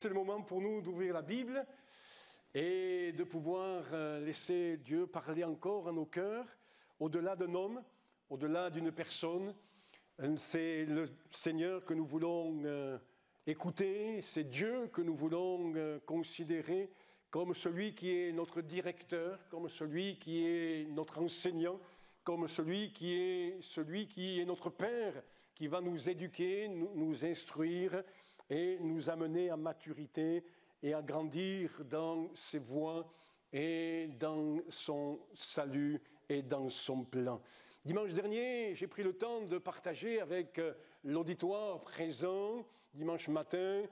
C'est le moment pour nous d'ouvrir la Bible et de pouvoir laisser Dieu parler encore à nos cœurs, au-delà d'un homme, au-delà d'une personne. C'est le Seigneur que nous voulons écouter, c'est Dieu que nous voulons considérer comme celui qui est notre directeur, comme celui qui est notre enseignant, comme celui qui est notre Père, qui va nous éduquer, nous instruire et nous amener à maturité et à grandir dans ses voies et dans son salut et dans son plan. Dimanche dernier, j'ai pris le temps de partager avec l'auditoire présent, dimanche matin,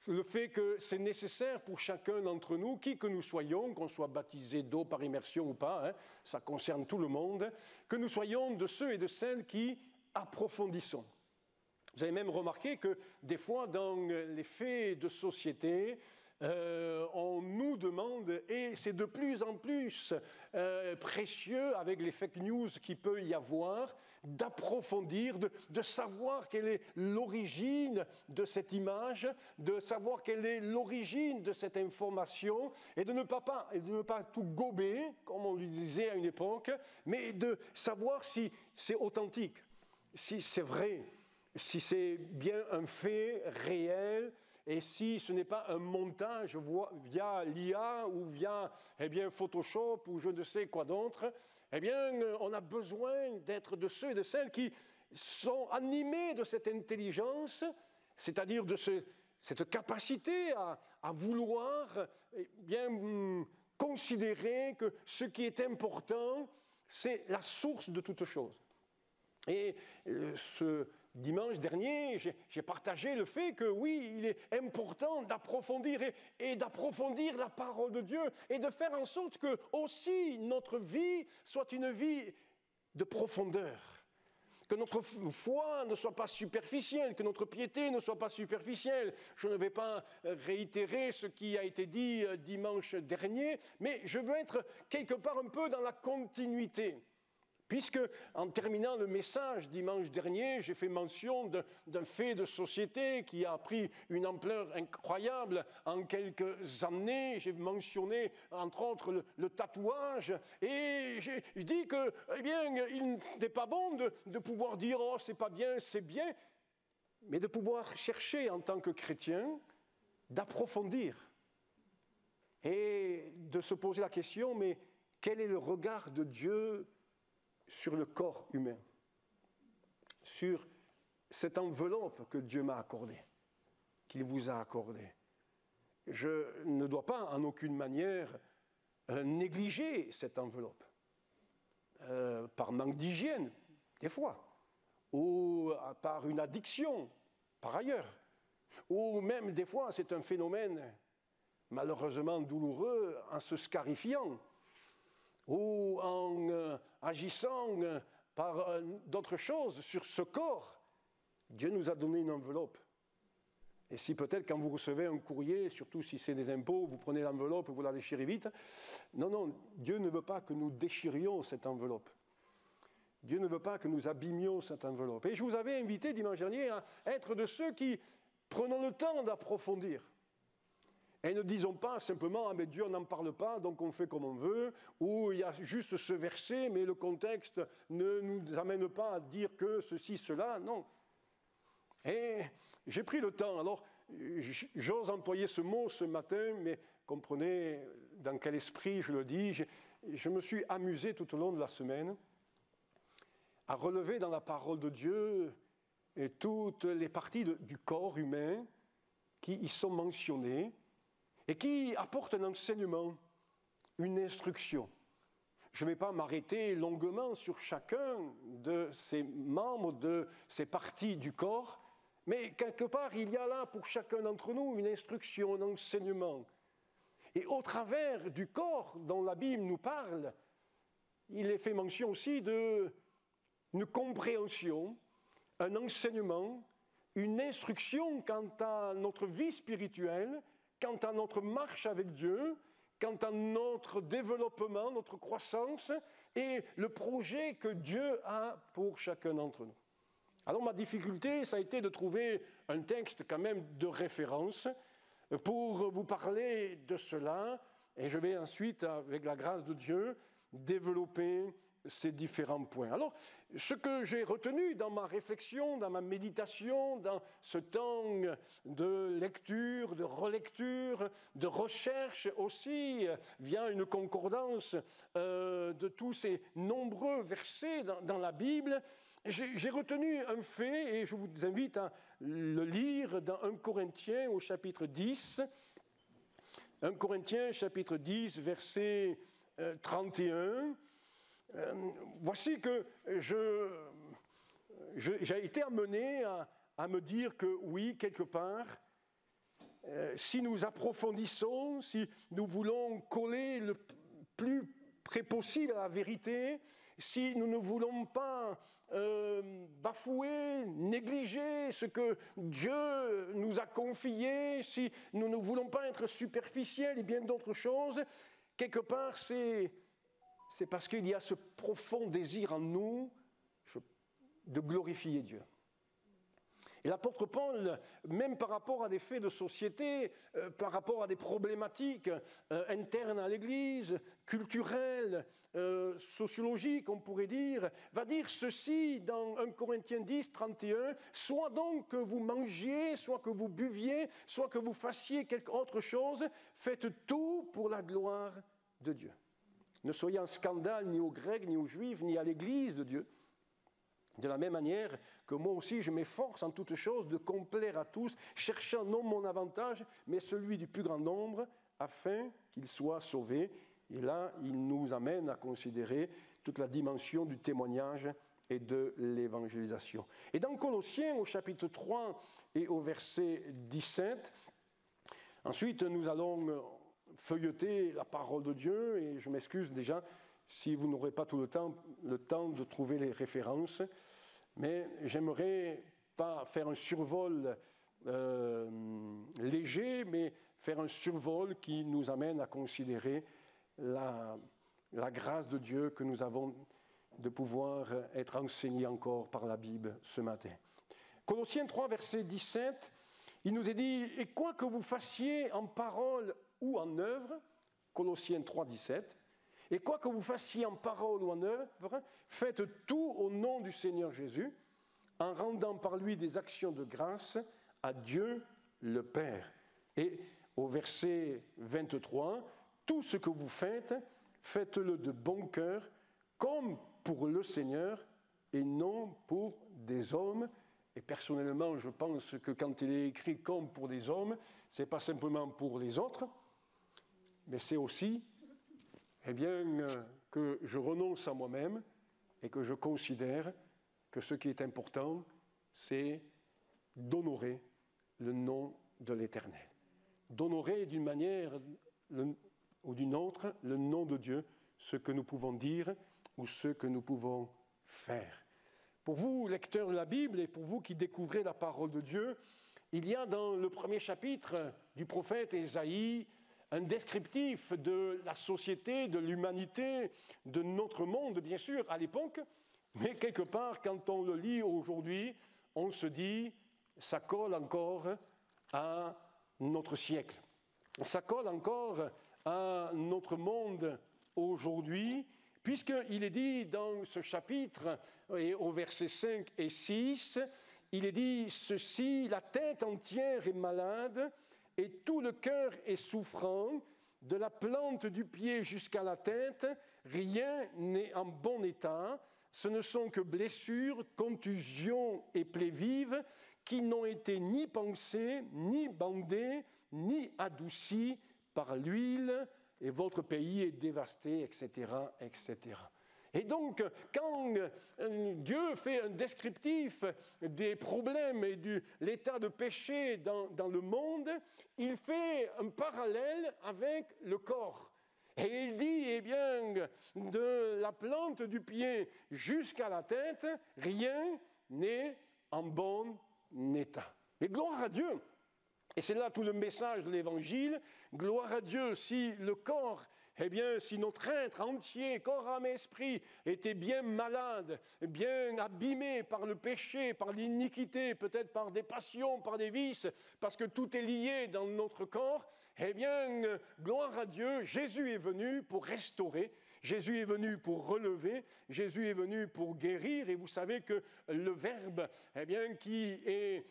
le fait que c'est nécessaire pour chacun d'entre nous, qui que nous soyons, qu'on soit baptisé d'eau par immersion ou pas, ça concerne tout le monde, que nous soyons de ceux et de celles qui approfondissons. Vous avez même remarqué que des fois, dans les faits de société, on nous demande, et c'est de plus en plus précieux avec les fake news qu'il peut y avoir, d'approfondir, de savoir quelle est l'origine de cette image, de savoir quelle est l'origine de cette information, et de ne pas tout gober, comme on lui disait à une époque, mais de savoir si c'est authentique, si c'est vrai, si c'est bien un fait réel, et si ce n'est pas un montage via l'IA ou via Photoshop ou je ne sais quoi d'autre, on a besoin d'être de ceux et de celles qui sont animés de cette intelligence, c'est-à-dire de cette capacité à vouloir considérer que ce qui est important, c'est la source de toute chose. Et ce dimanche dernier, j'ai partagé le fait que oui, il est important d'approfondir et d'approfondir la parole de Dieu et de faire en sorte que aussi notre vie soit une vie de profondeur. Que notre foi ne soit pas superficielle, que notre piété ne soit pas superficielle. Je ne vais pas réitérer ce qui a été dit dimanche dernier, mais je veux être quelque part un peu dans la continuité. Puisque, en terminant le message dimanche dernier, j'ai fait mention d'un fait de société qui a pris une ampleur incroyable en quelques années. J'ai mentionné, entre autres, le tatouage. Et je dis que, il n'est pas bon de pouvoir dire « Oh, c'est pas bien, c'est bien », mais de pouvoir chercher, en tant que chrétien, d'approfondir et de se poser la question « Mais quel est le regard de Dieu ?» sur le corps humain, sur cette enveloppe que Dieu m'a accordée, qu'il vous a accordée. Je ne dois pas en aucune manière négliger cette enveloppe, par manque d'hygiène, des fois, ou par une addiction, par ailleurs, ou même des fois c'est un phénomène malheureusement douloureux en se scarifiant, ou en agissant par d'autres choses sur ce corps. Dieu nous a donné une enveloppe. Et si peut-être quand vous recevez un courrier, surtout si c'est des impôts, vous prenez l'enveloppe et vous la déchirez vite. Non, Dieu ne veut pas que nous déchirions cette enveloppe. Dieu ne veut pas que nous abîmions cette enveloppe. Et je vous avais invité dimanche dernier à être de ceux qui prenons le temps d'approfondir. Et ne disons pas simplement « Ah mais Dieu n'en parle pas, donc on fait comme on veut » ou « Il y a juste ce verset, mais le contexte ne nous amène pas à dire que ceci, cela. » Non. Et j'ai pris le temps. Alors, j'ose employer ce mot ce matin, mais comprenez dans quel esprit je le dis. Je me suis amusé tout au long de la semaine à relever dans la parole de Dieu toutes les parties du corps humain qui y sont mentionnées, et qui apporte un enseignement, une instruction. Je ne vais pas m'arrêter longuement sur chacun de ces membres, de ces parties du corps, mais quelque part, il y a là pour chacun d'entre nous une instruction, un enseignement. Et au travers du corps dont la Bible nous parle, il est fait mention aussi d'une compréhension, un enseignement, une instruction quant à notre vie spirituelle, quant à notre marche avec Dieu, quant à notre développement, notre croissance et le projet que Dieu a pour chacun d'entre nous. Alors ma difficulté, ça a été de trouver un texte quand même de référence pour vous parler de cela, et je vais ensuite, avec la grâce de Dieu, développer ces différents points. Alors, ce que j'ai retenu dans ma réflexion, dans ma méditation, dans ce temps de lecture, de relecture, de recherche aussi, via une concordance de tous ces nombreux versets dans la Bible, j'ai retenu un fait, et je vous invite à le lire dans 1 Corinthiens au chapitre 10. 1 Corinthiens chapitre 10, verset 31. Voici que j'ai été amené à me dire que oui, quelque part, si nous approfondissons, si nous voulons coller le plus près possible à la vérité, si nous ne voulons pas bafouer, négliger ce que Dieu nous a confié, si nous ne voulons pas être superficiels et bien d'autres choses, quelque part c'est parce qu'il y a ce profond désir en nous de glorifier Dieu. Et l'apôtre Paul, même par rapport à des faits de société, par rapport à des problématiques internes à l'Église, culturelles, sociologiques, on pourrait dire, va dire ceci dans 1 Corinthiens 10, 31, « Soit donc que vous mangiez, soit que vous buviez, soit que vous fassiez quelque autre chose, faites tout pour la gloire de Dieu. Ne soyez en scandale ni aux Grecs, ni aux Juifs, ni à l'Église de Dieu. De la même manière que moi aussi je m'efforce en toutes choses de complaire à tous, cherchant non mon avantage, mais celui du plus grand nombre, afin qu'ils soient sauvés. » Et là, il nous amène à considérer toute la dimension du témoignage et de l'évangélisation. Et dans Colossiens, au chapitre 3 et au verset 17, ensuite nous allons feuilleter la parole de Dieu, et je m'excuse déjà si vous n'aurez pas tout le temps de trouver les références, mais j'aimerais pas faire un survol léger, mais faire un survol qui nous amène à considérer la grâce de Dieu que nous avons de pouvoir être enseignés encore par la Bible ce matin. Colossiens 3, verset 17, il nous est dit « Et quoi que vous fassiez en parole ou en œuvre » Colossiens 3, 17, « Et quoi que vous fassiez en parole ou en œuvre, faites tout au nom du Seigneur Jésus, en rendant par lui des actions de grâce à Dieu le Père. » Et au verset 23, « Tout ce que vous faites, faites-le de bon cœur, comme pour le Seigneur et non pour des hommes. » Et personnellement, je pense que quand il est écrit « comme pour des hommes », ce n'est pas simplement pour les autres, mais c'est aussi que je renonce à moi-même et que je considère que ce qui est important, c'est d'honorer le nom de l'Éternel. D'honorer d'une manière ou d'une autre le nom de Dieu, ce que nous pouvons dire ou ce que nous pouvons faire. Pour vous, lecteurs de la Bible, et pour vous qui découvrez la parole de Dieu, il y a dans le premier chapitre du prophète Ésaïe un descriptif de la société, de l'humanité, de notre monde, bien sûr, à l'époque, mais quelque part, quand on le lit aujourd'hui, on se dit, ça colle encore à notre siècle. Ça colle encore à notre monde aujourd'hui, puisqu'il est dit dans ce chapitre, et au verset 5 et 6, il est dit ceci, « La tête entière est malade, et tout le cœur est souffrant, de la plante du pied jusqu'à la tête, rien n'est en bon état, ce ne sont que blessures, contusions et plaies vives qui n'ont été ni pansées, ni bandées, ni adoucies par l'huile, et votre pays est dévasté, etc., etc. » Et donc, quand Dieu fait un descriptif des problèmes et de l'état de péché dans le monde, il fait un parallèle avec le corps. Et il dit, de la plante du pied jusqu'à la tête, rien n'est en bon état. Mais gloire à Dieu, Et c'est là tout le message de l'Évangile. Gloire à Dieu, si le corps, eh bien, si notre être entier, corps, âme et esprit, était bien malade, bien abîmé par le péché, par l'iniquité, peut-être par des passions, par des vices, parce que tout est lié dans notre corps, eh bien, gloire à Dieu, Jésus est venu pour restaurer. Jésus est venu pour relever, Jésus est venu pour guérir, et vous savez que le verbe qui est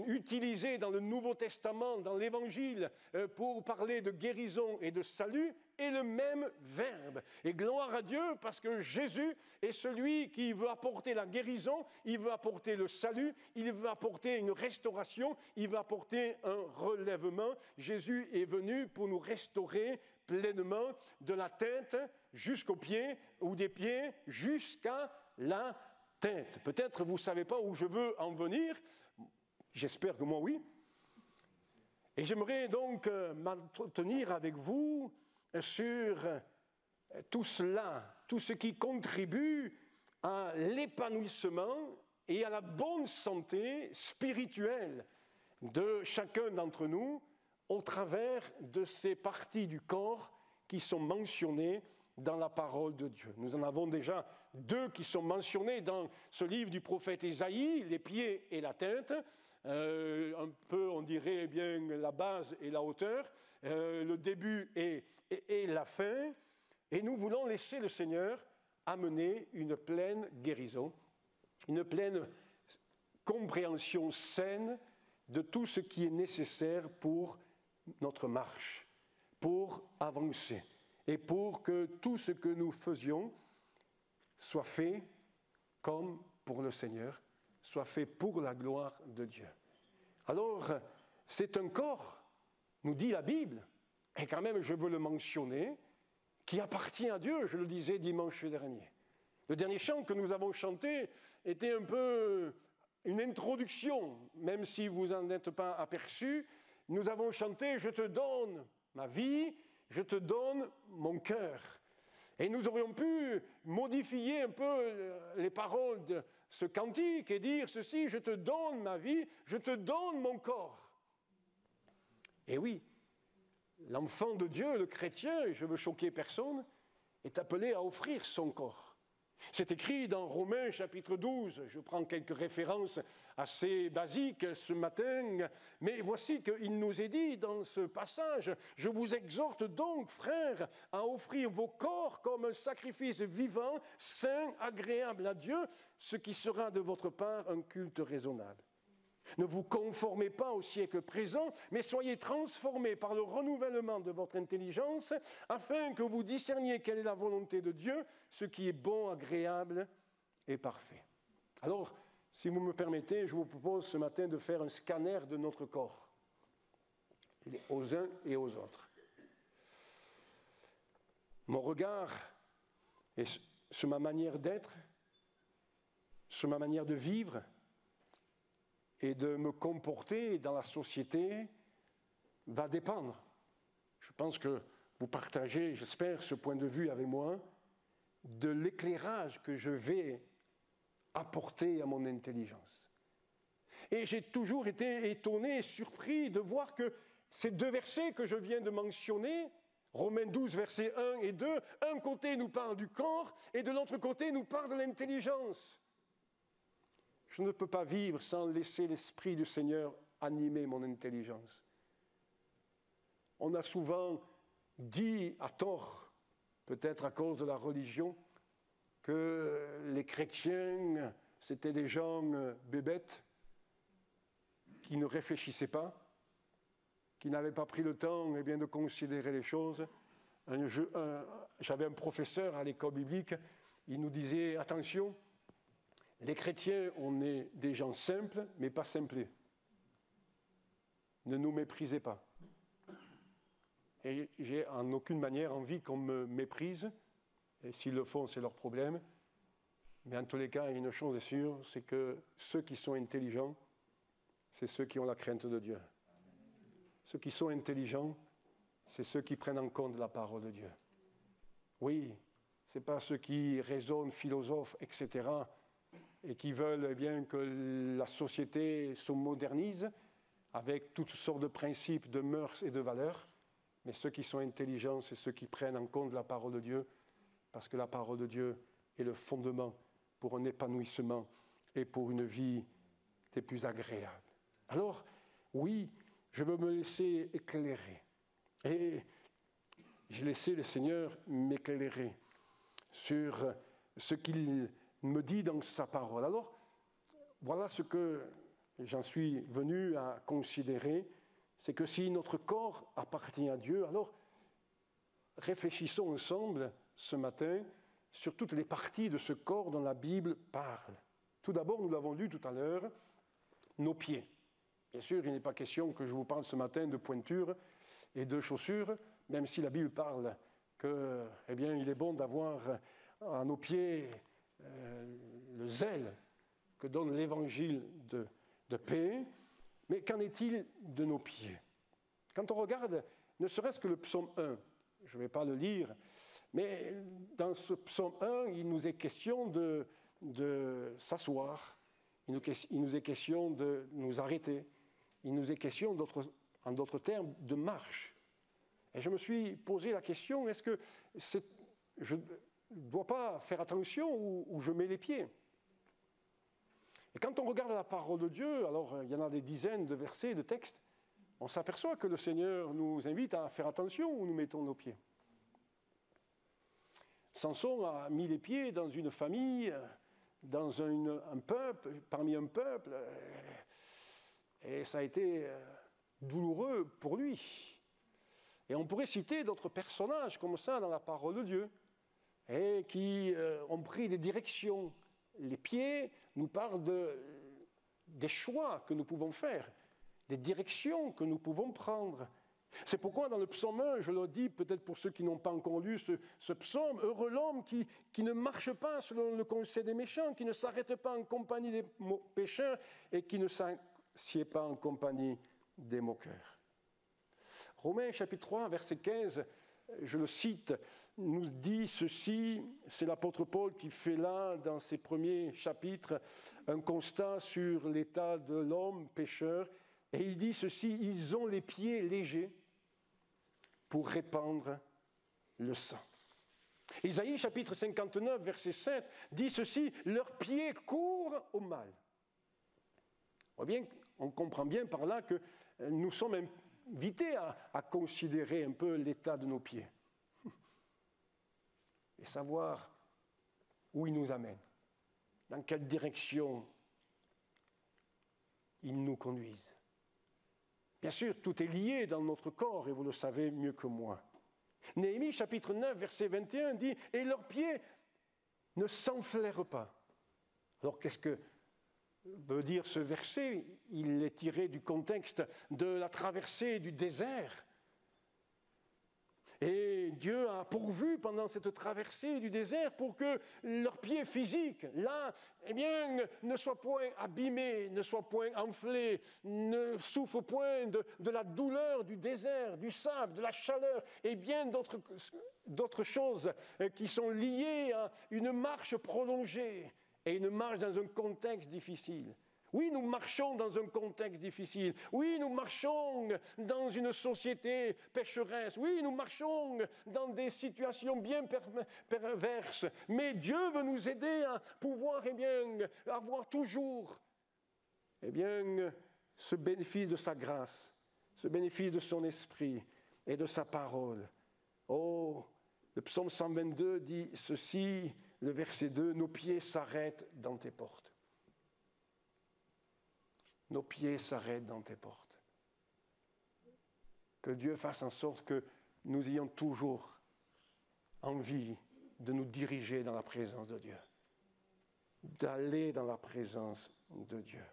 utilisé dans le Nouveau Testament, dans l'Évangile, pour parler de guérison et de salut, est le même verbe. Et gloire à Dieu, parce que Jésus est celui qui veut apporter la guérison, il veut apporter le salut, il veut apporter une restauration, il veut apporter un relèvement. Jésus est venu pour nous restaurer pleinement de la tête jusqu'aux pieds, ou des pieds jusqu'à la tête. Peut-être vous ne savez pas où je veux en venir, j'espère que moi oui. Et j'aimerais donc m'entretenir avec vous sur tout cela, tout ce qui contribue à l'épanouissement et à la bonne santé spirituelle de chacun d'entre nous au travers de ces parties du corps qui sont mentionnées dans la parole de Dieu. Nous en avons déjà deux qui sont mentionnés dans ce livre du prophète Ésaïe, les pieds et la tête. Un peu, on dirait bien, la base et la hauteur, le début et la fin. Et nous voulons laisser le Seigneur amener une pleine guérison, une pleine compréhension saine de tout ce qui est nécessaire pour notre marche, pour avancer, et pour que tout ce que nous faisions soit fait comme pour le Seigneur, soit fait pour la gloire de Dieu. Alors, c'est un corps, nous dit la Bible, et quand même je veux le mentionner, qui appartient à Dieu, je le disais dimanche dernier. Le dernier chant que nous avons chanté était un peu une introduction, même si vous n'en êtes pas aperçu. Nous avons chanté « Je te donne ma vie, je te donne mon cœur ». Et nous aurions pu modifier un peu les paroles de ce cantique et dire ceci, je te donne ma vie, je te donne mon corps. Et oui, l'enfant de Dieu, le chrétien, et je veux choquer personne, est appelé à offrir son corps. C'est écrit dans Romains chapitre 12, je prends quelques références assez basiques ce matin, mais voici qu'il nous est dit dans ce passage, « Je vous exhorte donc, frères, à offrir vos corps comme un sacrifice vivant, saint, agréable à Dieu, ce qui sera de votre part un culte raisonnable. » Ne vous conformez pas au siècle présent, mais soyez transformés par le renouvellement de votre intelligence, afin que vous discerniez quelle est la volonté de Dieu, ce qui est bon, agréable et parfait. Alors, si vous me permettez, je vous propose ce matin de faire un scanner de notre corps, aux uns et aux autres. Mon regard est sur ma manière d'être, sur ma manière de vivre, et de me comporter dans la société va dépendre. Je pense que vous partagez, j'espère, ce point de vue avec moi, de l'éclairage que je vais apporter à mon intelligence. Et j'ai toujours été étonné et surpris de voir que ces deux versets que je viens de mentionner, Romains 12, versets 1 et 2, un côté nous parle du corps et de l'autre côté nous parle de l'intelligence. Je ne peux pas vivre sans laisser l'Esprit du Seigneur animer mon intelligence. On a souvent dit à tort, peut-être à cause de la religion, que les chrétiens, c'était des gens bébêtes, qui ne réfléchissaient pas, qui n'avaient pas pris le temps de considérer les choses. J'avais un professeur à l'école biblique, il nous disait « Attention, les chrétiens, on est des gens simples, mais pas simplés. Ne nous méprisez pas. » Et j'ai en aucune manière envie qu'on me méprise, et s'ils le font, c'est leur problème. Mais en tous les cas, une chose est sûre, c'est que ceux qui sont intelligents, c'est ceux qui ont la crainte de Dieu. Ceux qui sont intelligents, c'est ceux qui prennent en compte la parole de Dieu. Oui, ce n'est pas ceux qui raisonnent, philosophes, etc., et qui veulent bien que la société se modernise, avec toutes sortes de principes, de mœurs et de valeurs, mais ceux qui sont intelligents, c'est ceux qui prennent en compte la parole de Dieu, parce que la parole de Dieu est le fondement pour un épanouissement et pour une vie des plus agréables. Alors, oui, je veux me laisser éclairer. Et j'ai laissé le Seigneur m'éclairer sur ce qu'il me dit dans sa parole. Alors, voilà ce que j'en suis venu à considérer, c'est que si notre corps appartient à Dieu, alors réfléchissons ensemble ce matin sur toutes les parties de ce corps dont la Bible parle. Tout d'abord, nous l'avons lu tout à l'heure, nos pieds. Bien sûr, il n'est pas question que je vous parle ce matin de pointures et de chaussures, même si la Bible parle que, eh bien, il est bon d'avoir à nos pieds le zèle que donne l'évangile de paix. Mais qu'en est-il de nos pieds? Quand on regarde, ne serait-ce que le psaume 1, je ne vais pas le lire, mais dans ce psaume 1, il nous est question de s'asseoir, il nous est question de nous arrêter, il nous est question, en d'autres termes, de marche. Et je me suis posé la question, est-ce que je ne dois pas faire attention où je mets les pieds? Et quand on regarde la parole de Dieu, alors il y en a des dizaines de versets, de textes, on s'aperçoit que le Seigneur nous invite à faire attention où nous mettons nos pieds. Samson a mis les pieds dans une famille, dans un peuple, parmi un peuple, et ça a été douloureux pour lui. Et on pourrait citer d'autres personnages comme ça dans la parole de Dieu, et qui ont pris des directions. Les pieds nous parlent des choix que nous pouvons faire, des directions que nous pouvons prendre. C'est pourquoi dans le psaume 1, je le dis peut-être pour ceux qui n'ont pas encore lu ce psaume, heureux l'homme qui ne marche pas selon le conseil des méchants, qui ne s'arrête pas en compagnie des pécheurs et qui ne s'assied pas en compagnie des moqueurs. Romains chapitre 3, verset 15, je le cite, nous dit ceci, c'est l'apôtre Paul qui fait là, dans ses premiers chapitres, un constat sur l'état de l'homme pécheur, et il dit ceci, ils ont les pieds légers pour répandre le sang. Isaïe chapitre 59, verset 7, dit ceci, leurs pieds courent au mal. On comprend bien par là que nous sommes invités à considérer un peu l'état de nos pieds et savoir où ils nous amènent, dans quelle direction ils nous conduisent. Bien sûr, tout est lié dans notre corps, et vous le savez mieux que moi. Néhémie, chapitre 9, verset 21, dit « Et leurs pieds ne s'enflèrent pas ». Alors, qu'est-ce que veut dire ce verset? Il est tiré du contexte de la traversée du désert. Et Dieu a pourvu pendant cette traversée du désert pour que leurs pieds physiques, là, eh bien, ne soient point abîmés, ne soient point enflés, ne souffrent point de la douleur du désert, du sable, de la chaleur et bien d'autres choses qui sont liées à une marche prolongée et une marche dans un contexte difficile. Oui, nous marchons dans un contexte difficile. Oui, nous marchons dans une société pécheresse. Oui, nous marchons dans des situations bien perverses. Mais Dieu veut nous aider à pouvoir avoir toujours ce bénéfice de sa grâce, ce bénéfice de son esprit et de sa parole. Oh, le psaume 122 dit ceci, le verset 2, « Nos pieds s'arrêtent dans tes portes. » Nos pieds s'arrêtent dans tes portes. Que Dieu fasse en sorte que nous ayons toujours envie de nous diriger dans la présence de Dieu, d'aller dans la présence de Dieu.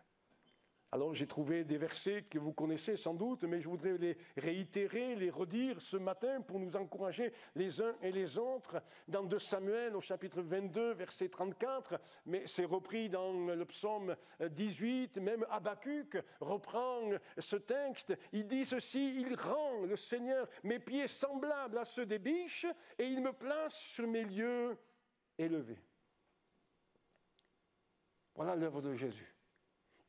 Alors j'ai trouvé des versets que vous connaissez sans doute, mais je voudrais les réitérer, les redire ce matin pour nous encourager les uns et les autres. Dans 2 Samuel au chapitre 22, verset 34, mais c'est repris dans le psaume 18, même Habakkuk reprend ce texte. Il dit ceci, « Il rend, le Seigneur, mes pieds semblables à ceux des biches et il me place sur mes lieux élevés. » Voilà l'œuvre de Jésus.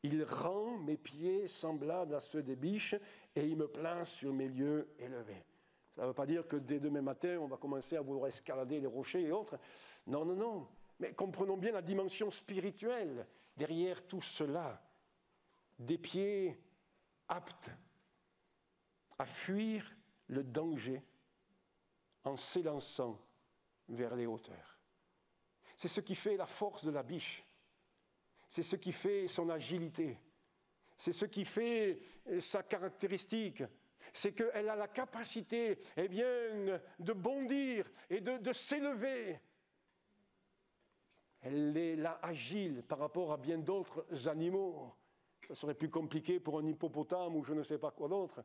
Il rend mes pieds semblables à ceux des biches et il me place sur mes lieux élevés. Ça ne veut pas dire que dès demain matin, on va commencer à vouloir escalader les rochers et autres. Non, non, non. Mais comprenons bien la dimension spirituelle derrière tout cela. Des pieds aptes à fuir le danger en s'élançant vers les hauteurs. C'est ce qui fait la force de la biche. C'est ce qui fait son agilité. C'est ce qui fait sa caractéristique. C'est qu'elle a la capacité, eh bien, de bondir et de s'élever. Elle est là agile par rapport à bien d'autres animaux. Ça serait plus compliqué pour un hippopotame ou je ne sais pas quoi d'autre.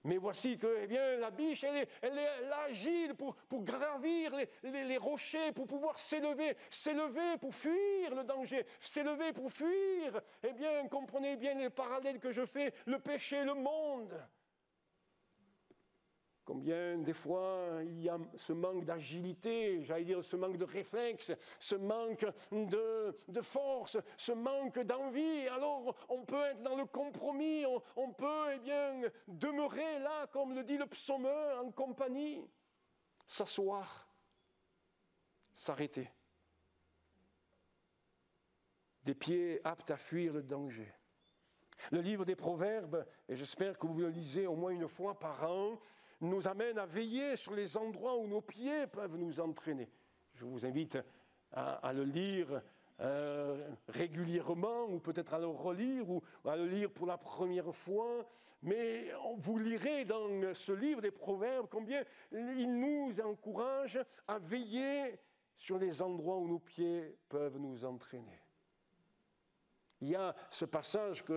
Mais voici que, eh bien, la biche, elle est là agile pour gravir les rochers, pour pouvoir s'élever pour fuir le danger, s'élever pour fuir, eh bien, comprenez bien les parallèles que je fais, le péché, le monde. Combien des fois il y a ce manque d'agilité, j'allais dire ce manque de réflexe, ce manque de force, ce manque d'envie. Alors on peut être dans le compromis, on peut eh bien, demeurer là, comme le dit le psaumeur, en compagnie, s'asseoir, s'arrêter. Des pieds aptes à fuir le danger. Le livre des Proverbes, et j'espère que vous le lisez au moins une fois par an, nous amène à veiller sur les endroits où nos pieds peuvent nous entraîner. Je vous invite à le lire régulièrement, ou peut-être à le relire, ou à le lire pour la première fois. Mais vous lirez dans ce livre des Proverbes combien il nous encourage à veiller sur les endroits où nos pieds peuvent nous entraîner. Il y a ce passage qui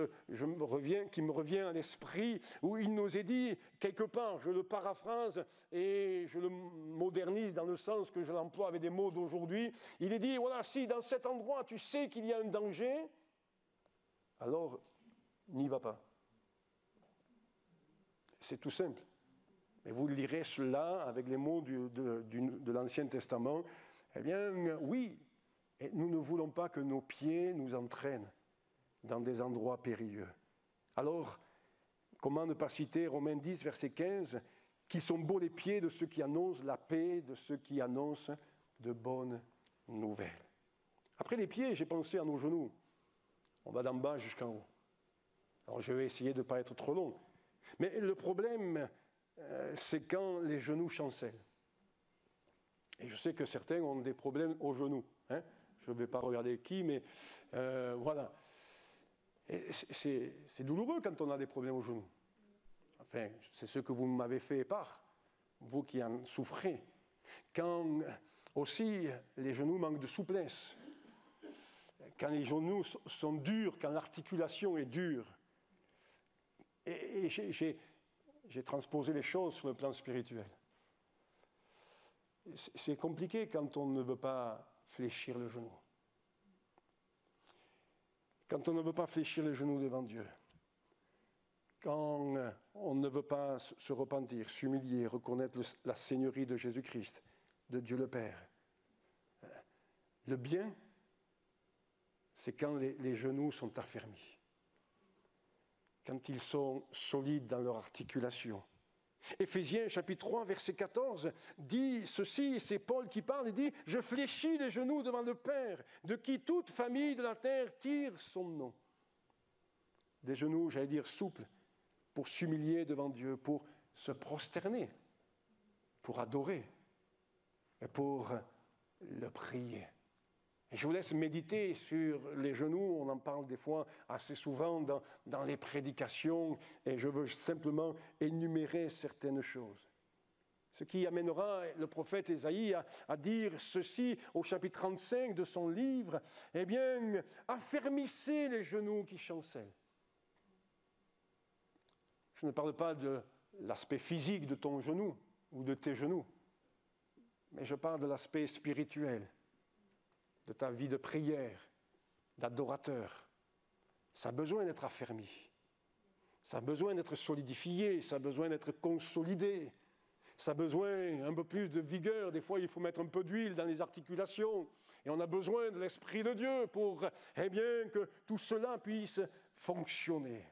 me revient à l'esprit, où il nous est dit, quelque part, je le paraphrase et je le modernise dans le sens que je l'emploie avec des mots d'aujourd'hui, il est dit, voilà, si dans cet endroit tu sais qu'il y a un danger, alors n'y va pas. C'est tout simple. Mais vous lirez cela avec les mots de l'Ancien Testament, eh bien, oui, et nous ne voulons pas que nos pieds nous entraînent dans des endroits périlleux. Alors, comment ne pas citer Romains 10, verset 15, « Qui sont beaux les pieds de ceux qui annoncent la paix, de ceux qui annoncent de bonnes nouvelles. » Après les pieds, j'ai pensé à nos genoux. On va d'en bas jusqu'en haut. Alors, je vais essayer de ne pas être trop long. Mais le problème, c'est quand les genoux chancellent. Et je sais que certains ont des problèmes aux genoux. Hein. Je ne vais pas regarder qui, mais voilà. C'est douloureux quand on a des problèmes aux genoux. Enfin, c'est ce que vous m'avez fait part, vous qui en souffrez. Quand aussi les genoux manquent de souplesse, quand les genoux sont durs, quand l'articulation est dure. Et j'ai transposé les choses sur le plan spirituel. C'est compliqué quand on ne veut pas fléchir le genou. Quand on ne veut pas fléchir les genoux devant Dieu, quand on ne veut pas se repentir, s'humilier, reconnaître la Seigneurie de Jésus-Christ, de Dieu le Père. Le bien, c'est quand les genoux sont affermis, quand ils sont solides dans leur articulation. Éphésiens chapitre 3, verset 14, dit ceci, c'est Paul qui parle, il dit « Je fléchis les genoux devant le Père, de qui toute famille de la terre tire son nom. » Des genoux, j'allais dire, souples, pour s'humilier devant Dieu, pour se prosterner, pour adorer et pour le prier. Et je vous laisse méditer sur les genoux, on en parle des fois assez souvent dans les prédications, et je veux simplement énumérer certaines choses. Ce qui amènera le prophète Ésaïe à dire ceci au chapitre 35 de son livre, eh bien, affermissez les genoux qui chancellent. Je ne parle pas de l'aspect physique de ton genou ou de tes genoux, mais je parle de l'aspect spirituel, de ta vie de prière, d'adorateur. Ça a besoin d'être affermi. Ça a besoin d'être solidifié. Ça a besoin d'être consolidé. Ça a besoin un peu plus de vigueur. Des fois, il faut mettre un peu d'huile dans les articulations. Et on a besoin de l'Esprit de Dieu pour, eh bien, que tout cela puisse fonctionner.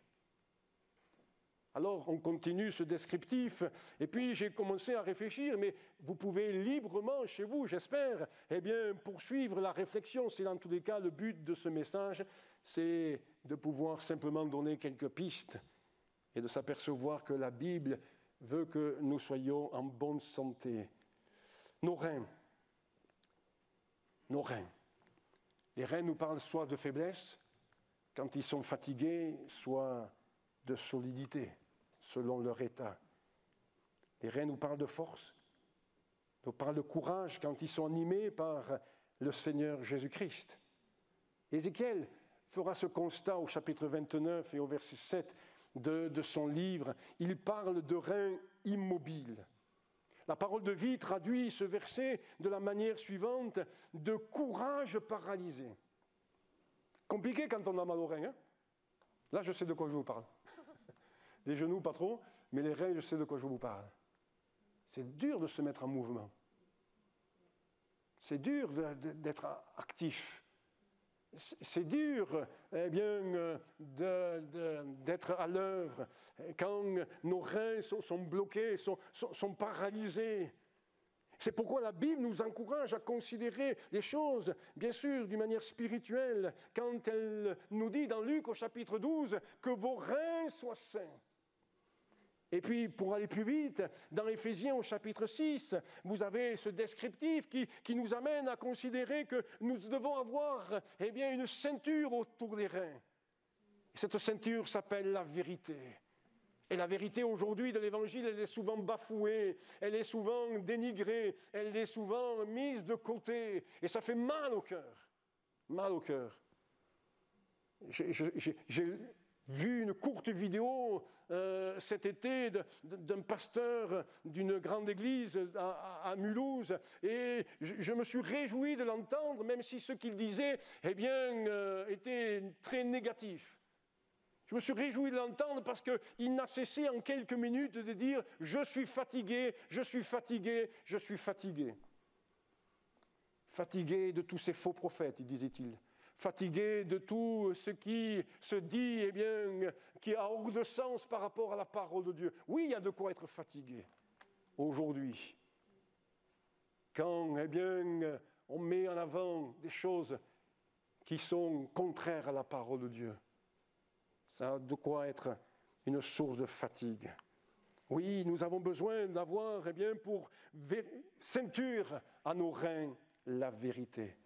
Alors, on continue ce descriptif, et puis j'ai commencé à réfléchir, mais vous pouvez librement, chez vous, j'espère, poursuivre la réflexion. C'est dans tous les cas le but de ce message, c'est de pouvoir simplement donner quelques pistes et de s'apercevoir que la Bible veut que nous soyons en bonne santé. Nos reins. Les reins nous parlent soit de faiblesse, quand ils sont fatigués, soit de solidité, selon leur état. Les reins nous parlent de force, nous parlent de courage quand ils sont animés par le Seigneur Jésus-Christ. Ézéchiel fera ce constat au chapitre 29 et au verset 7 de son livre. Il parle de reins immobiles. La parole de vie traduit ce verset de la manière suivante, de courage paralysé. Compliqué quand on a mal aux reins, hein? Là, je sais de quoi je vous parle. Les genoux, pas trop, mais les reins, je sais de quoi je vous parle. C'est dur de se mettre en mouvement. C'est dur d'être actif. C'est dur d'être à l'œuvre quand nos reins sont bloqués, sont paralysés. C'est pourquoi la Bible nous encourage à considérer les choses, bien sûr, d'une manière spirituelle, quand elle nous dit dans Luc au chapitre 12 que vos reins soient sains. Et puis, pour aller plus vite, dans Éphésiens au chapitre 6, vous avez ce descriptif qui nous amène à considérer que nous devons avoir une ceinture autour des reins. Et cette ceinture s'appelle la vérité. Et la vérité aujourd'hui de l'Évangile, elle est souvent bafouée, elle est souvent dénigrée, elle est souvent mise de côté. Et ça fait mal au cœur. Mal au cœur. J'ai vu une courte vidéo cet été d'un pasteur d'une grande église à Mulhouse, et je me suis réjoui de l'entendre, même si ce qu'il disait était très négatif. Je me suis réjoui de l'entendre parce qu'il n'a cessé en quelques minutes de dire « Je suis fatigué, je suis fatigué, je suis fatigué ». Fatigué de tous ces faux prophètes, disait-il. Fatigué de tout ce qui se dit, qui a hors de sens par rapport à la parole de Dieu. Oui, il y a de quoi être fatigué aujourd'hui. Quand, on met en avant des choses qui sont contraires à la parole de Dieu. Ça a de quoi être une source de fatigue. Oui, nous avons besoin d'avoir, pour ceinture à nos reins, la vérité.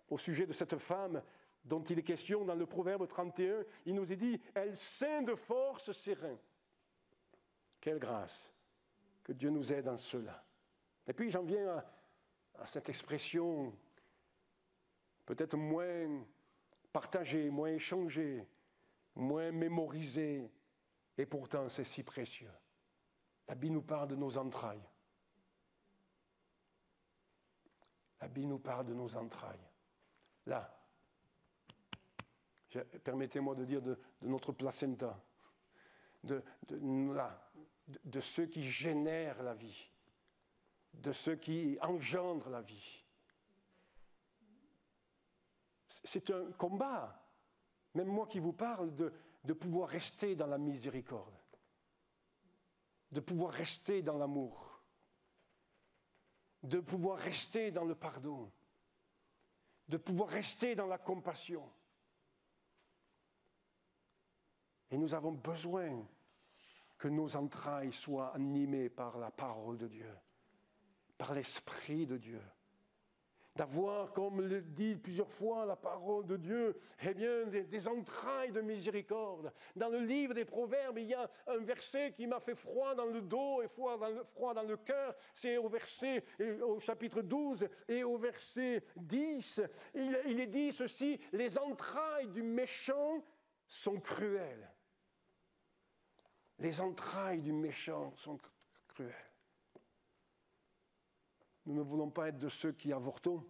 Au sujet de cette femme dont il est question dans le Proverbe 31, il nous est dit « Elle ceint de force ses reins ». Quelle grâce, que Dieu nous aide en cela. Et puis j'en viens à cette expression peut-être moins partagée, moins échangée, moins mémorisée, et pourtant c'est si précieux. La Bible nous parle de nos entrailles. La Bible nous parle de nos entrailles. Là, permettez-moi de dire de notre placenta, de ceux qui génèrent la vie, de ceux qui engendrent la vie. C'est un combat, même moi qui vous parle, de pouvoir rester dans la miséricorde, de pouvoir rester dans l'amour, de pouvoir rester dans le pardon, de pouvoir rester dans la compassion. Et nous avons besoin que nos entrailles soient animées par la parole de Dieu, par l'Esprit de Dieu. D'avoir, comme le dit plusieurs fois la parole de Dieu, des entrailles de miséricorde. Dans le livre des Proverbes, il y a un verset qui m'a fait froid dans le dos et froid dans le cœur. C'est au chapitre 12 et au verset 10. Il est dit ceci, « Les entrailles du méchant sont cruelles. » Les entrailles du méchant sont cruelles. Nous ne voulons pas être de ceux qui avortons,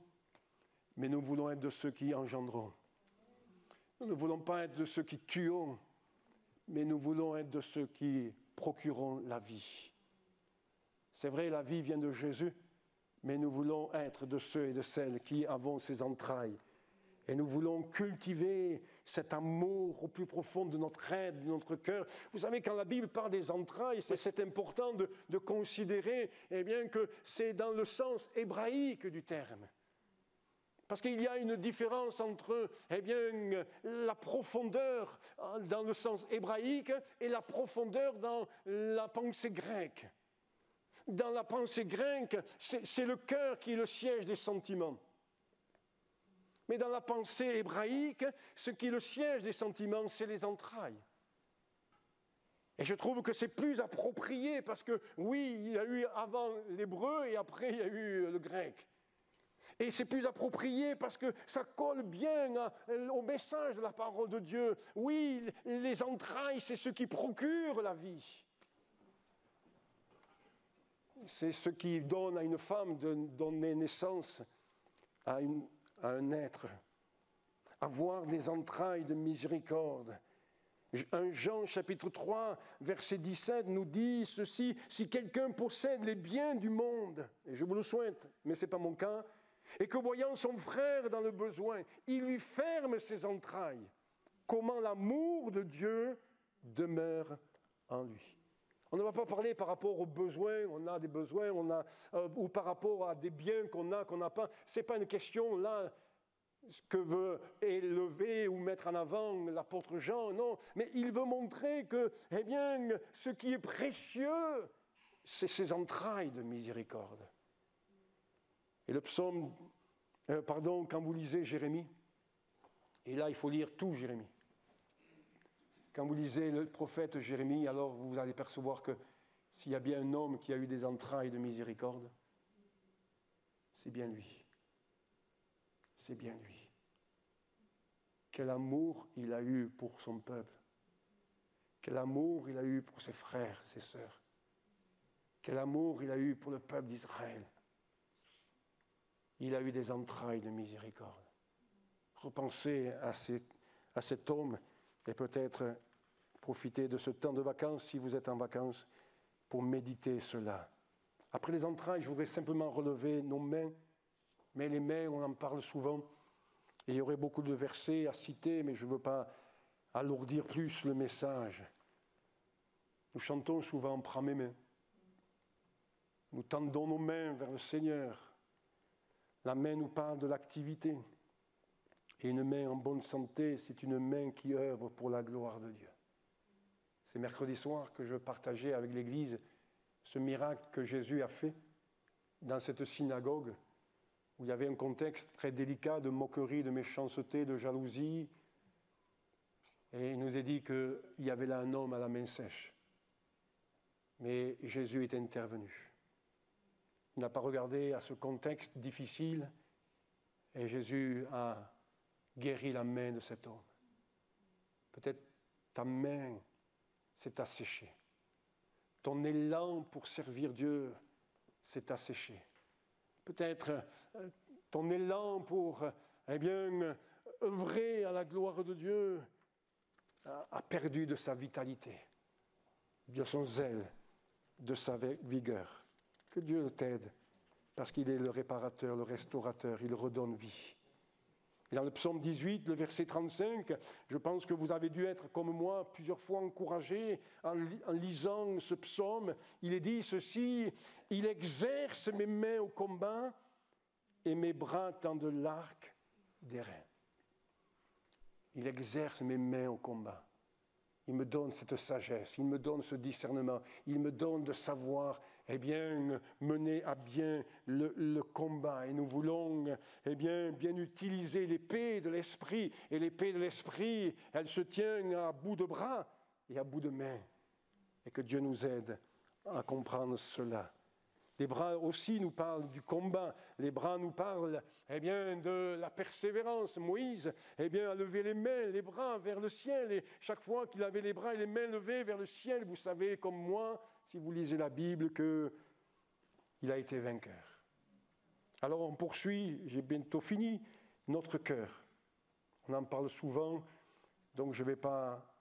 mais nous voulons être de ceux qui engendrons. Nous ne voulons pas être de ceux qui tuons, mais nous voulons être de ceux qui procurons la vie. C'est vrai, la vie vient de Jésus, mais nous voulons être de ceux et de celles qui avons ces entrailles Et nous voulons cultiver cet amour au plus profond de notre être, de notre cœur. Vous savez, quand la Bible parle des entrailles, c'est important de considérer bien, que c'est dans le sens hébraïque du terme. Parce qu'il y a une différence entre la profondeur dans le sens hébraïque et la profondeur dans la pensée grecque. Dans la pensée grecque, c'est le cœur qui est le siège des sentiments. Mais dans la pensée hébraïque, ce qui est le siège des sentiments, c'est les entrailles. Et je trouve que c'est plus approprié parce que, oui, il y a eu avant l'hébreu et après il y a eu le grec. Et c'est plus approprié parce que ça colle bien au message de la parole de Dieu. Oui, les entrailles, c'est ce qui procure la vie. C'est ce qui donne à une femme de donner naissance à un être. Avoir des entrailles de miséricorde. 1 Jean chapitre 3, verset 17 nous dit ceci, « Si quelqu'un possède les biens du monde, et je vous le souhaite, mais ce n'est pas mon cas, et que voyant son frère dans le besoin, il lui ferme ses entrailles, comment l'amour de Dieu demeure en lui. » On ne va pas parler par rapport aux besoins, on a des besoins, ou par rapport à des biens qu'on a, qu'on n'a pas. Ce n'est pas une question là que veut élever ou mettre en avant l'apôtre Jean, non. Mais il veut montrer que, ce qui est précieux, c'est ses entrailles de miséricorde. Et le psaume, quand vous lisez Jérémie, et là il faut lire tout Jérémie. Quand vous lisez le prophète Jérémie, alors vous allez percevoir que s'il y a bien un homme qui a eu des entrailles de miséricorde, c'est bien lui. C'est bien lui. Quel amour il a eu pour son peuple. Quel amour il a eu pour ses frères, ses sœurs. Quel amour il a eu pour le peuple d'Israël. Il a eu des entrailles de miséricorde. Repensez à cet homme et peut-être profiter de ce temps de vacances, si vous êtes en vacances, pour méditer cela. Après les entrailles, je voudrais simplement relever nos mains, mais les mains, on en parle souvent, et il y aurait beaucoup de versets à citer, mais je ne veux pas alourdir plus le message. Nous chantons souvent « Prends mes mains ». Nous tendons nos mains vers le Seigneur. La main nous parle de l'activité. Et une main en bonne santé, c'est une main qui œuvre pour la gloire de Dieu. C'est mercredi soir que je partageais avec l'Église ce miracle que Jésus a fait dans cette synagogue où il y avait un contexte très délicat de moquerie, de méchanceté, de jalousie. Et il nous est dit qu'il y avait là un homme à la main sèche. Mais Jésus est intervenu. Il n'a pas regardé à ce contexte difficile et Jésus a guéri la main de cet homme. Peut-être ta main s'est asséchée. Ton élan pour servir Dieu s'est asséché. Peut-être ton élan pour œuvrer à la gloire de Dieu a perdu de sa vitalité, de son zèle, de sa vigueur. Que Dieu t'aide, parce qu'il est le réparateur, le restaurateur, il redonne vie. Et dans le psaume 18, le verset 35, je pense que vous avez dû être, comme moi, plusieurs fois encouragé en lisant ce psaume. Il est dit ceci, « Il exerce mes mains au combat et mes bras tendent l'arc des reins. » Il exerce mes mains au combat. Il me donne cette sagesse, il me donne ce discernement, il me donne de savoir mener à bien le combat. Et nous voulons bien utiliser l'épée de l'esprit. Et l'épée de l'esprit, elle se tient à bout de bras et à bout de main. Et que Dieu nous aide à comprendre cela. Les bras aussi nous parlent du combat. Les bras nous parlent de la persévérance. Moïse a levé les mains, les bras vers le ciel. Et chaque fois qu'il avait les bras et les mains levés vers le ciel, vous savez comme moi, si vous lisez la Bible, qu'il a été vainqueur. Alors on poursuit, j'ai bientôt fini, notre cœur. On en parle souvent, donc je ne vais pas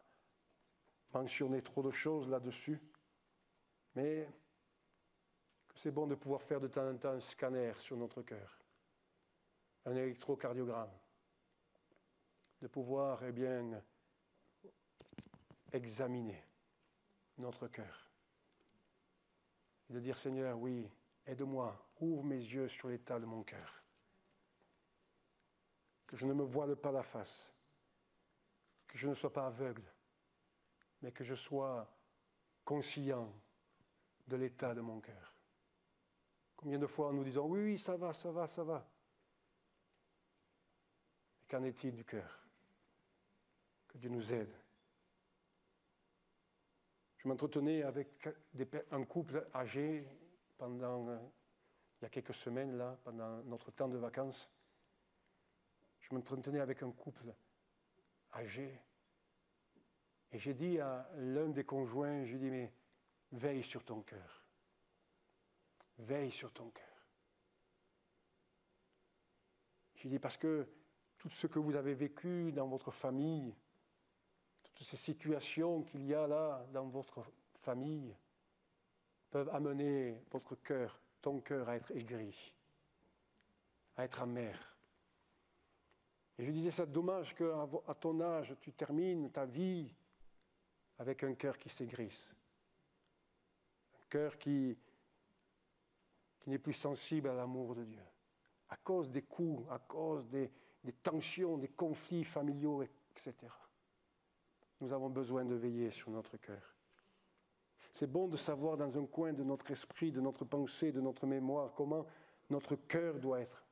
mentionner trop de choses là-dessus. Mais c'est bon de pouvoir faire de temps en temps un scanner sur notre cœur, un électrocardiogramme, de pouvoir, examiner notre cœur. Et de dire, Seigneur, oui, aide-moi, ouvre mes yeux sur l'état de mon cœur. Que je ne me voile pas la face, que je ne sois pas aveugle, mais que je sois conscient de l'état de mon cœur. Combien de fois nous disons, oui, oui, ça va, ça va, ça va. Et qu'en est-il du cœur? Que Dieu nous aide. Je m'entretenais avec un couple âgé pendant, il y a quelques semaines, là, pendant notre temps de vacances. Je m'entretenais avec un couple âgé. Et j'ai dit à l'un des conjoints, j'ai dit, mais veille sur ton cœur. Veille sur ton cœur. J'ai dit, parce que tout ce que vous avez vécu dans votre famille, toutes ces situations qu'il y a là dans votre famille, peuvent amener votre cœur, ton cœur à être aigri, à être amer. Et je disais, c'est dommage qu'à ton âge, tu termines ta vie avec un cœur qui s'aigrisse. Un cœur qui n'est plus sensible à l'amour de Dieu. À cause des coups, à cause des tensions, des conflits familiaux, etc. Nous avons besoin de veiller sur notre cœur. C'est bon de savoir dans un coin de notre esprit, de notre pensée, de notre mémoire, comment notre cœur doit être.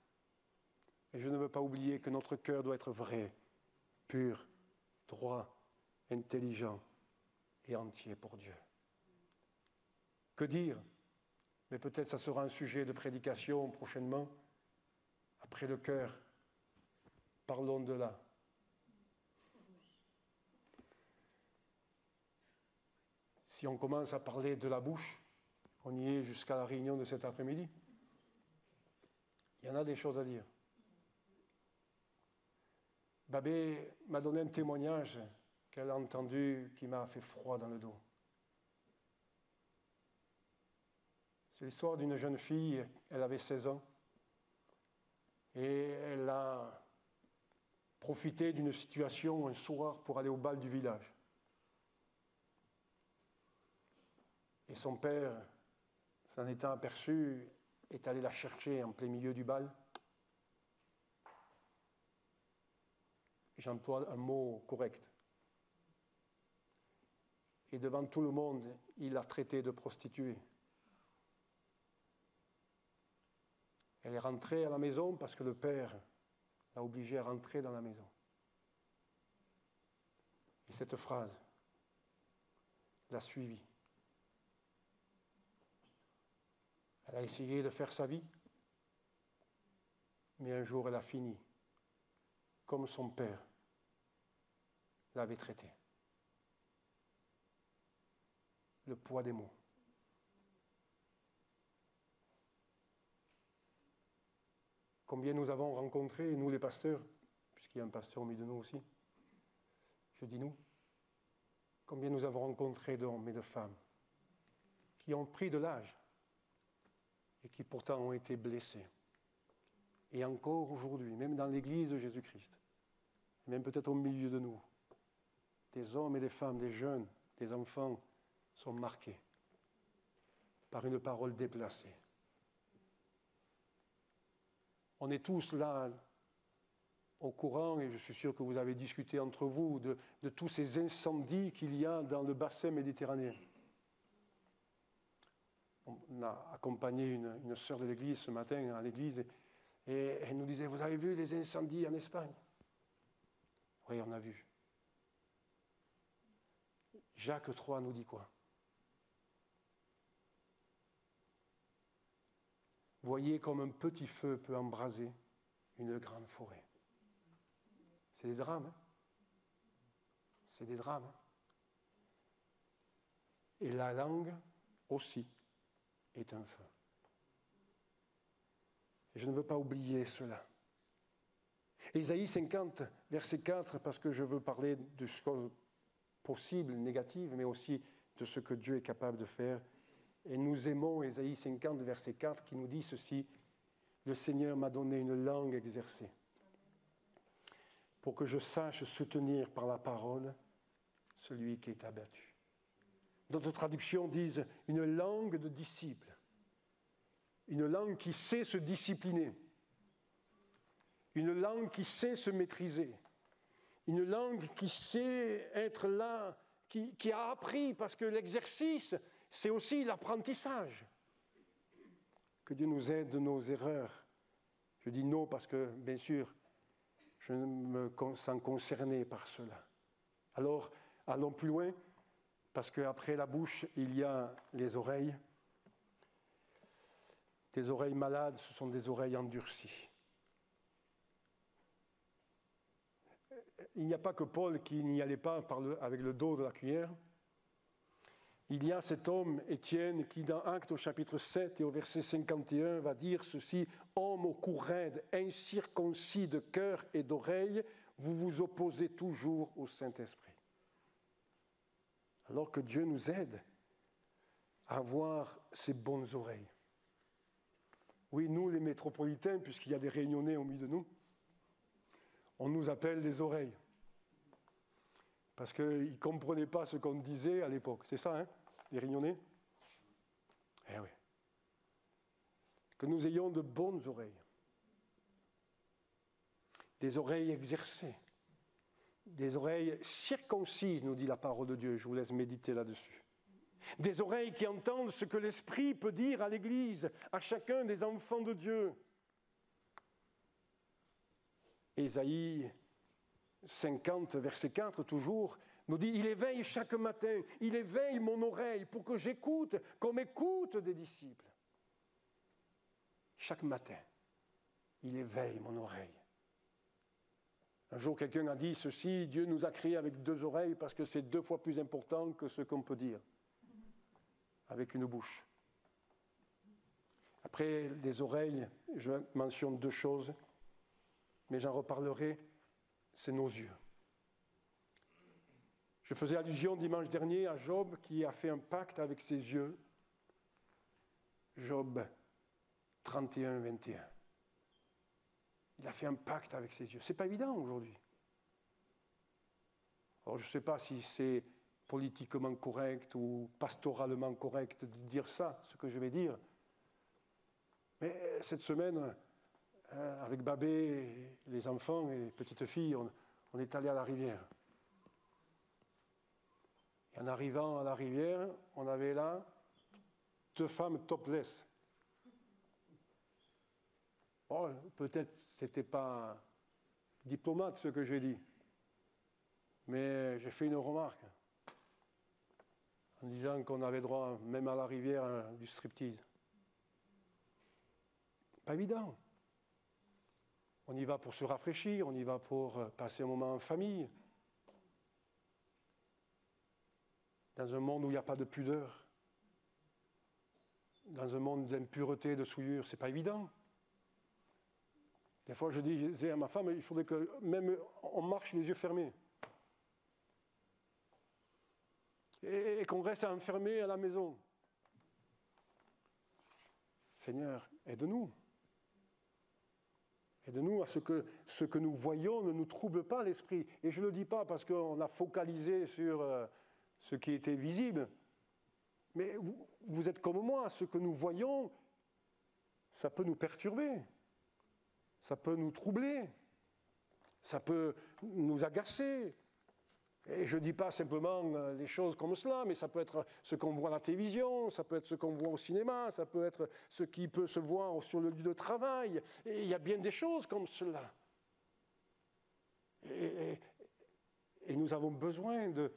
Et je ne veux pas oublier que notre cœur doit être vrai, pur, droit, intelligent et entier pour Dieu. Que dire? Mais peut-être ça sera un sujet de prédication prochainement. Après le cœur, parlons de là. Si on commence à parler de la bouche, on y est jusqu'à la réunion de cet après-midi. Il y en a des choses à dire. Babé m'a donné un témoignage qu'elle a entendu qui m'a fait froid dans le dos. C'est l'histoire d'une jeune fille, elle avait 16 ans, et elle a profité d'une situation un soir pour aller au bal du village. Et son père, s'en étant aperçu, est allé la chercher en plein milieu du bal. J'emploie un mot correct. Et devant tout le monde, il l'a traitée de prostituée. Elle est rentrée à la maison parce que le père l'a obligée à rentrer dans la maison. Et cette phrase l'a suivie. Elle a essayé de faire sa vie, mais un jour elle a fini comme son père l'avait traité. Le poids des mots. Combien nous avons rencontré, nous les pasteurs, puisqu'il y a un pasteur au milieu de nous aussi, je dis nous, combien nous avons rencontré d'hommes et de femmes qui ont pris de l'âge et qui pourtant ont été blessés. Et encore aujourd'hui, même dans l'Église de Jésus-Christ, même peut-être au milieu de nous, des hommes et des femmes, des jeunes, des enfants sont marqués par une parole déplacée. On est tous là au courant, et je suis sûr que vous avez discuté entre vous, de tous ces incendies qu'il y a dans le bassin méditerranéen. On a accompagné une sœur de l'église ce matin à l'église, et elle nous disait, vous avez vu les incendies en Espagne? Oui, on a vu. Jacques III nous dit quoi? Voyez comme un petit feu peut embraser une grande forêt. C'est des drames. Hein? C'est des drames. Hein? Et la langue aussi est un feu. Et je ne veux pas oublier cela. Ésaïe 50, verset 4, parce que je veux parler de ce possible, négatif, mais aussi de ce que Dieu est capable de faire. Et nous aimons Ésaïe 50, verset 4, qui nous dit ceci, « Le Seigneur m'a donné une langue exercée. pour que je sache soutenir par la parole celui qui est abattu. D'autres traductions disent une langue de disciple, une langue qui sait se discipliner, une langue qui sait se maîtriser, une langue qui sait être là, qui a appris, parce que l'exercice, c'est aussi l'apprentissage. Que Dieu nous aide de nos erreurs. Je dis non parce que, bien sûr, je me sens concerné par cela. Alors, allons plus loin, parce qu'après la bouche, il y a les oreilles. Des oreilles malades, ce sont des oreilles endurcies. Il n'y a pas que Paul qui n'y allait pas avec le dos de la cuillère. Il y a cet homme, Étienne, qui dans Actes au chapitre 7 et au verset 51 va dire ceci, « Homme au cou raide, incirconcis de cœur et d'oreille, vous vous opposez toujours au Saint-Esprit. » Alors que Dieu nous aide à avoir ces bonnes oreilles. Oui, nous les métropolitains, puisqu'il y a des Réunionnais au milieu de nous, on nous appelle les oreilles. Parce qu'ils ne comprenaient pas ce qu'on disait à l'époque. C'est ça, hein, les Réunionnais? Eh oui. Que nous ayons de bonnes oreilles. Des oreilles exercées. Des oreilles circoncises, nous dit la parole de Dieu. Je vous laisse méditer là-dessus. Des oreilles qui entendent ce que l'Esprit peut dire à l'Église, à chacun des enfants de Dieu. Ésaïe 50, verset 4, toujours, nous dit « Il éveille chaque matin, il éveille mon oreille pour que j'écoute comme écoute des disciples. » Chaque matin, il éveille mon oreille. Un jour, quelqu'un a dit ceci, Dieu nous a créés avec deux oreilles parce que c'est 2 fois plus important que ce qu'on peut dire avec une bouche. Après les oreilles, je mentionne 2 choses, mais j'en reparlerai, c'est nos yeux. Je faisais allusion dimanche dernier à Job qui a fait un pacte avec ses yeux. Job 31, 21. Il a fait un pacte avec ses yeux. Ce n'est pas évident aujourd'hui. Alors je ne sais pas si c'est politiquement correct ou pastoralement correct de dire ça, ce que je vais dire. Mais cette semaine, avec Babé, et les enfants et les petites filles, on est allé à la rivière. Et en arrivant à la rivière, on avait là 2 femmes topless. Oh, peut-être ce n'était pas diplomate ce que j'ai dit, mais j'ai fait une remarque en disant qu'on avait droit, même à la rivière, du striptease. Pas évident. On y va pour se rafraîchir, on y va pour passer un moment en famille. Dans un monde où il n'y a pas de pudeur, dans un monde d'impureté, de souillure, ce n'est pas évident. Des fois, je disais à ma femme, il faudrait que même on marche les yeux fermés. Et qu'on reste enfermé à la maison. Seigneur, aide-nous. Aide-nous à ce que nous voyons ne nous trouble pas l'esprit. Et je ne le dis pas parce qu'on a focalisé sur ce qui était visible. Mais vous êtes comme moi, ce que nous voyons, ça peut nous perturber. Ça peut nous troubler. Ça peut nous agacer. Et je ne dis pas simplement les choses comme cela, mais ça peut être ce qu'on voit à la télévision, ça peut être ce qu'on voit au cinéma, ça peut être ce qui peut se voir sur le lieu de travail. Et il y a bien des choses comme cela. Et nous avons besoin de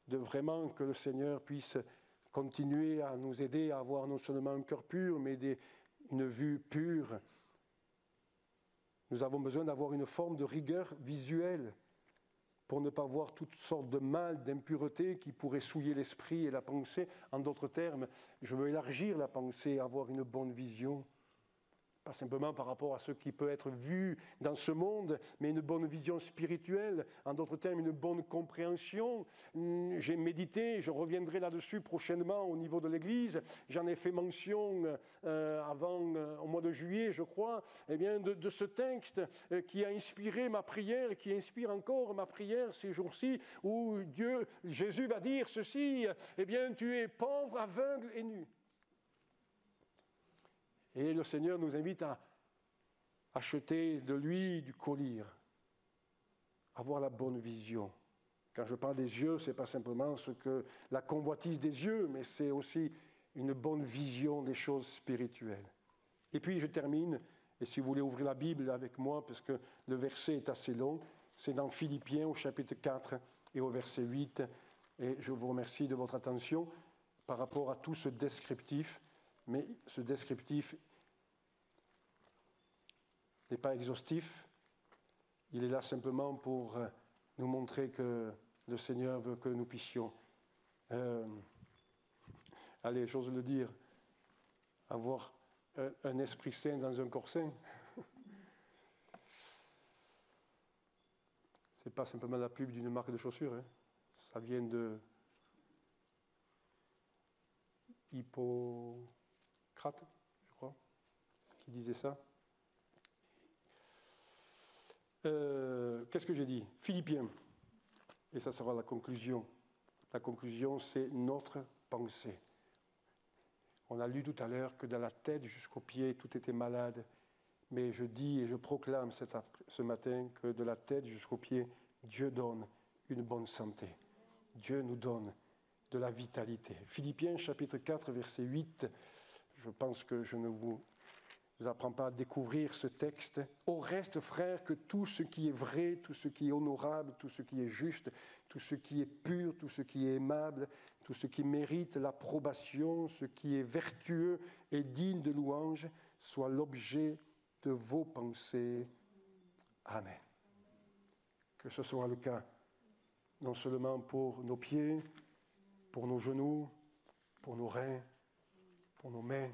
vraiment que le Seigneur puisse continuer à nous aider à avoir non seulement un cœur pur, mais une vue pure. Nous avons besoin d'avoir une forme de rigueur visuelle pour ne pas voir toutes sortes de mal, d'impuretés qui pourraient souiller l'esprit et la pensée. En d'autres termes, je veux élargir la pensée, avoir une bonne vision. pas simplement par rapport à ce qui peut être vu dans ce monde, mais une bonne vision spirituelle, en d'autres termes, une bonne compréhension. J'ai médité, je reviendrai là-dessus prochainement au niveau de l'Église. J'en ai fait mention au mois de juillet, je crois, eh bien, de ce texte qui a inspiré ma prière et qui inspire encore ma prière ces jours-ci, où Jésus va dire ceci, eh bien, tu es pauvre, aveugle et nu. Et le Seigneur nous invite à acheter de lui du collier, avoir la bonne vision. Quand je parle des yeux, ce n'est pas simplement la convoitise des yeux, mais c'est aussi une bonne vision des choses spirituelles. Et puis je termine, et si vous voulez ouvrir la Bible avec moi, parce que le verset est assez long, c'est dans Philippiens au chapitre 4 et au verset 8, et je vous remercie de votre attention par rapport à tout ce descriptif. Mais ce descriptif n'est pas exhaustif. Il est là simplement pour nous montrer que le Seigneur veut que nous puissions, allez, j'ose le dire, avoir un esprit saint dans un corps saint. Ce n'est pas simplement la pub d'une marque de chaussures. Hein. Ça vient de Hippocrate, je crois, qui disait ça. Qu'est-ce que j'ai dit? Philippiens. Et ça sera la conclusion. La conclusion, c'est notre pensée. On a lu tout à l'heure que de la tête jusqu'aux pieds, tout était malade. Mais je dis et je proclame ce matin que de la tête jusqu'aux pieds, Dieu donne une bonne santé. Dieu nous donne de la vitalité. Philippiens chapitre 4, verset 8, je pense que je ne vous apprends pas à découvrir ce texte. Au reste, frères, que tout ce qui est vrai, tout ce qui est honorable, tout ce qui est juste, tout ce qui est pur, tout ce qui est aimable, tout ce qui mérite l'approbation, ce qui est vertueux et digne de louange, soit l'objet de vos pensées. Amen. Que ce soit le cas, non seulement pour nos pieds, pour nos genoux, pour nos reins, pour nos mains,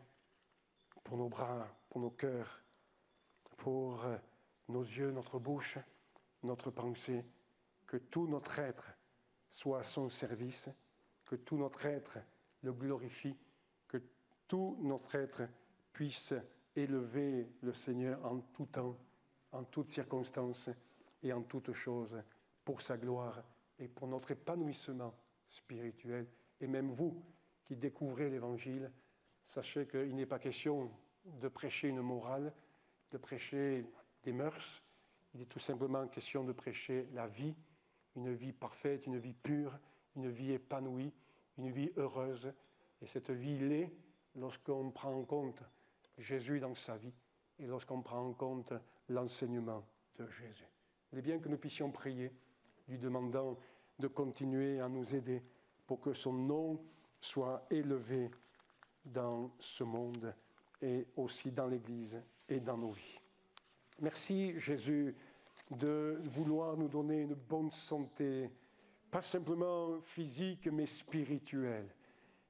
pour nos bras, pour nos cœurs, pour nos yeux, notre bouche, notre pensée, que tout notre être soit à son service, que tout notre être le glorifie, que tout notre être puisse élever le Seigneur en tout temps, en toutes circonstances et en toutes choses, pour sa gloire et pour notre épanouissement spirituel. Et même vous qui découvrez l'Évangile, sachez qu'il n'est pas question de prêcher une morale, de prêcher des mœurs. Il est tout simplement question de prêcher la vie, une vie parfaite, une vie pure, une vie épanouie, une vie heureuse. Et cette vie l'est lorsqu'on prend en compte Jésus dans sa vie et lorsqu'on prend en compte l'enseignement de Jésus. Il est bien que nous puissions prier, lui demandant de continuer à nous aider pour que son nom soit élevé dans ce monde et aussi dans l'Église et dans nos vies. Merci Jésus de vouloir nous donner une bonne santé, pas simplement physique mais spirituelle.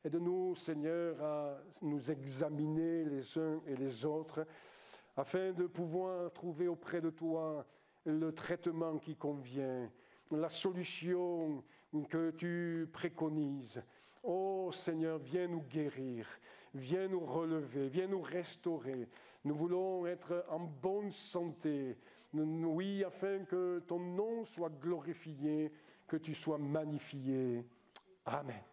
Aide-nous Seigneur à nous examiner les uns et les autres afin de pouvoir trouver auprès de toi le traitement qui convient, la solution que tu préconises. Oh Seigneur, viens nous guérir, viens nous relever, viens nous restaurer. Nous voulons être en bonne santé, oui, afin que ton nom soit glorifié, que tu sois magnifié. Amen.